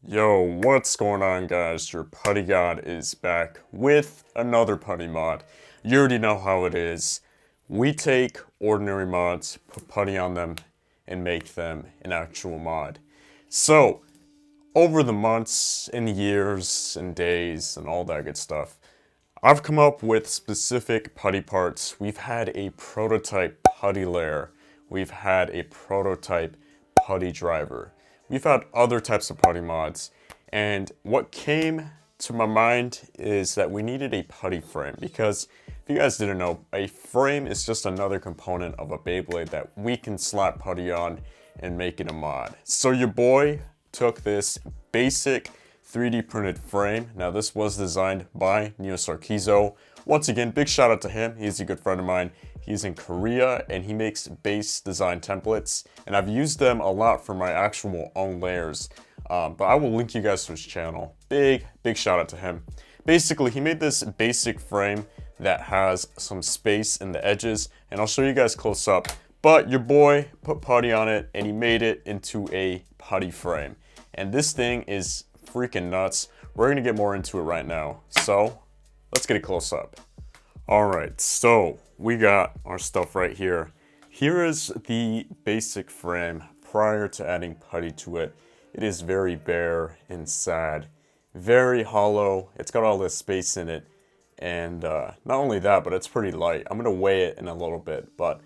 Yo, what's going on, guys? Your Putty God is back with another Putty mod. You already know how it is. We take ordinary mods, put Putty on them, and make them an actual mod. So, over the months and years and days and all that good stuff, I've come up with specific Putty parts. We've had a prototype Putty layer. We've had a prototype Putty driver. We've had other types of Putty mods, and what came to my mind is that we needed a Putty frame, because if you guys didn't know, a frame is just another component of a Beyblade that we can slap Putty on and make it a mod. So your boy took this basic 3D printed frame. Now this was designed by Neo Sarkizo. Once again, big shout out to him. He's a good friend of mine. He's in Korea and he makes base design templates, and I've used them a lot for my actual own layers. But I will link you guys to his channel. Big shout out to him. Basically, he made this basic frame that has some space in the edges, and I'll show you guys close up. But your boy put Putty on it and he made it into a Putty frame. And this thing is freaking nuts. We're gonna get more into it right now. So let's get a close up. Alright, so we got our stuff right here. Here is the basic frame prior to adding Putty to it. It is very bare and sad. Very hollow. It's got all this space in it. And not only that, but it's pretty light. I'm going to weigh it in a little bit. But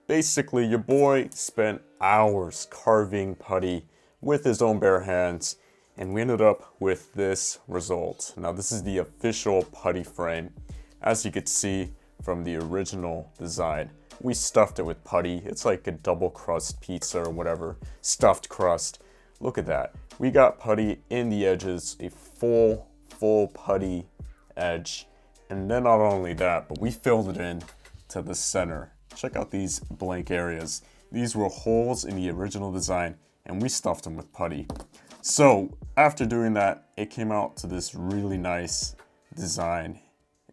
basically, your boy spent hours carving Putty with his own bare hands. And we ended up with this result. Now, this is the official Putty frame. As you could see from the original design, we stuffed it with Putty. It's like a double crust pizza or whatever, stuffed crust. Look at that. We got Putty in the edges, a full Putty edge. And then not only that, but we filled it in to the center. Check out these blank areas. These were holes in the original design, and we stuffed them with Putty. So after doing that, it came out to this really nice design.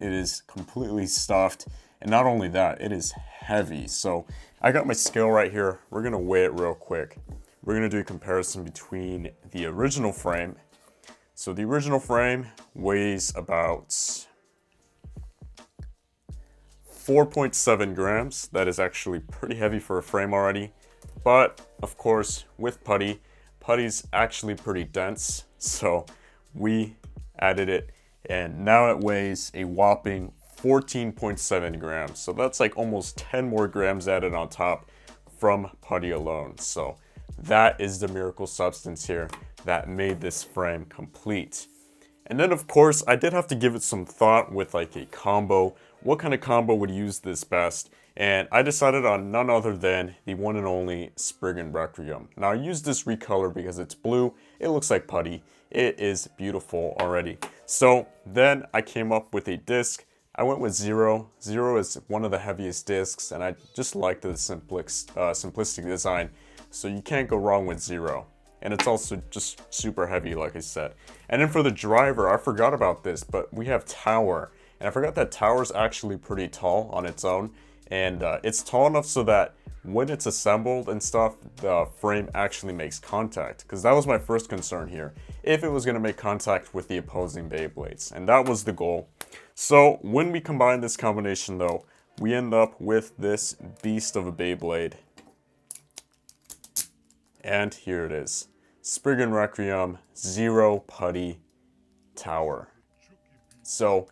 It is completely stuffed, and not only that, it is heavy. So I got my scale right here. We're gonna weigh it real quick. We're gonna do a comparison between the original frame. So the original frame weighs about 4.7 grams. That is actually pretty heavy for a frame already. But of course, with Putty, Putty's actually pretty dense. So we added it, and now it weighs a whopping 14.7 grams. So that's like almost 10 more grams added on top from Putty alone. So that is the miracle substance here that made this frame complete. And then of course, I did have to give it some thought with like a combo. What kind of combo would use this best? And I decided on none other than the one and only Spriggan Requiem. Now I used this recolor because it's blue. It looks like Putty. It is beautiful already. So then I came up with a disc. I went with Zero. Zero is one of the heaviest discs, and I just like the simplistic design. So you can't go wrong with Zero. And it's also just super heavy, like I said. And then for the driver, I forgot about this, but we have Tower. And I forgot that Tower's actually pretty tall on its own. And it's tall enough so that when it's assembled and stuff, the frame actually makes contact. Because that was my first concern here, if it was going to make contact with the opposing Beyblades. And that was the goal. So when we combine this combination though, we end up with this beast of a Beyblade. And here it is. Spriggan Requiem, Zero, Putty, Tower. So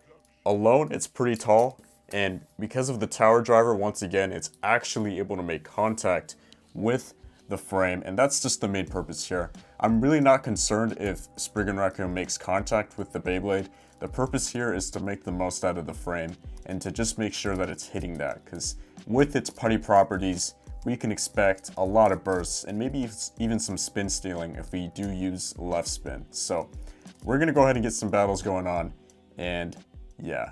alone, it's pretty tall. And because of the Tower driver, once again, it's actually able to make contact with the frame. And that's just the main purpose here. I'm really not concerned if Spriggan Requiem makes contact with the Beyblade. The purpose here is to make the most out of the frame and to just make sure that it's hitting that. Because with its Putty properties, we can expect a lot of bursts and maybe even some spin stealing if we do use left spin. So we're going to go ahead and get some battles going on. And yeah.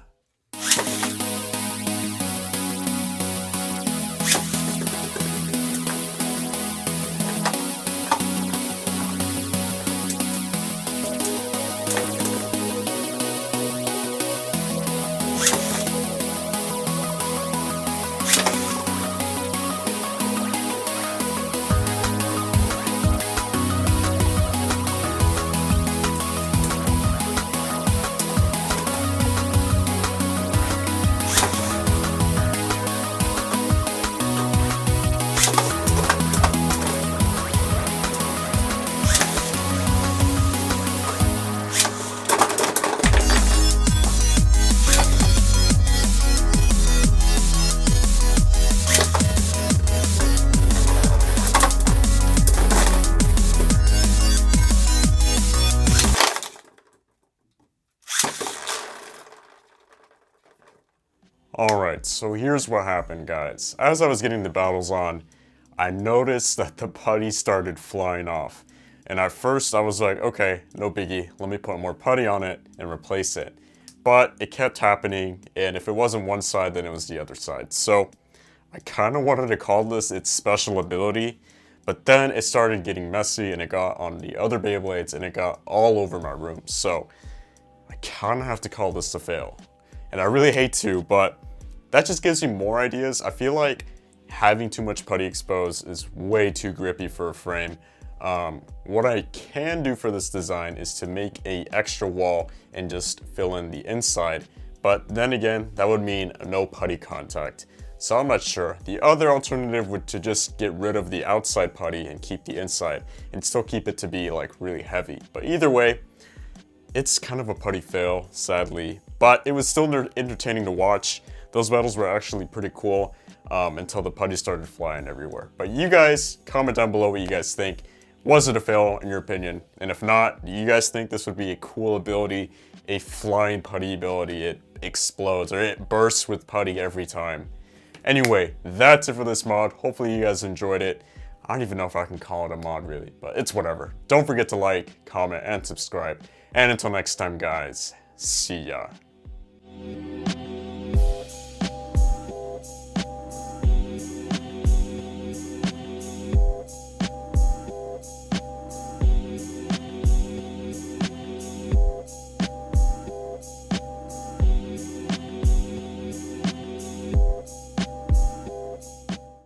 Alright, so here's what happened, guys. As I was getting the battles on, I noticed that the putty started flying off. And at first I was like, okay, no biggie, let me put more putty on it and replace it. But it kept happening, and if it wasn't one side, then it was the other side. So I kind of wanted to call this its special ability, but then it started getting messy and it got on the other Beyblades and it got all over my room. So I kind of have to call this a fail. And I really hate to, but that just gives you more ideas. I feel like having too much putty exposed is way too grippy for a frame. What I can do for this design is to make a extra wall and just fill in the inside, but then again, that would mean no putty contact. So I'm not sure. The other alternative would to just get rid of the outside putty and keep the inside and still keep it to be like really heavy. But either way, it's kind of a putty fail, sadly, but it was still entertaining to watch. Those battles were actually pretty cool until the putty started flying everywhere. But you guys, comment down below what you guys think. Was it a fail in your opinion? And if not, do you guys think this would be a cool ability, a flying putty ability? It explodes or it bursts with putty every time. Anyway, that's it for this mod. Hopefully you guys enjoyed it. I don't even know if I can call it a mod really, but it's whatever. Don't forget to like, comment, and subscribe. And until next time guys, see ya.